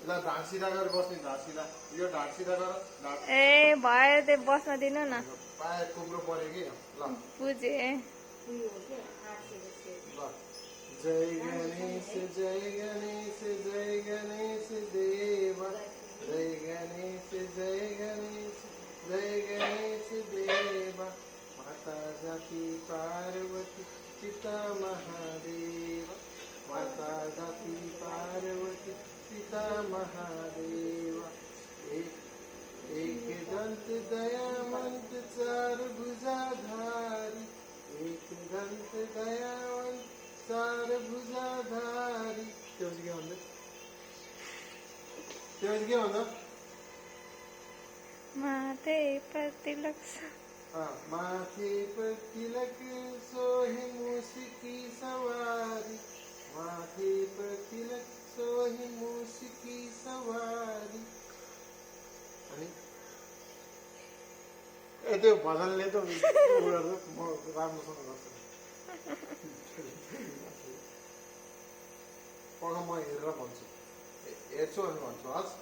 ल ढाड सिधा गरेर बस्ने, ढाड सिधा, यो ढाड सिधा गर, ढाड ए भयो त्यो बस्न दिनु न। पाए कुम्रो पर्यो कि ल बुझे। ल जय गणेश जय गणेश जय गणेश देवा, जय गणेश जय गणेश जय गणेश देवा, माता जाती पार्वती पिता महादेव, माता जाती पार्वती पिता महादेव, एक दंत दयावंत चार भुजाधारी, एक दंत दयावंत चार भुजाधारी. तेव्हा काय म्हणलं, तेव्हा काय म्हणलं, माथे पर तिलक माथे पर तिलक सोहे मूसिकी सवारी, माथे पर तिलक सोहे मूसिकी सवारी. आणि त्यो भजनले त म राम्रोसँग गर्छु पढ, म हेरेर भन्छु, हेर्छु अनि भन्छु हस्.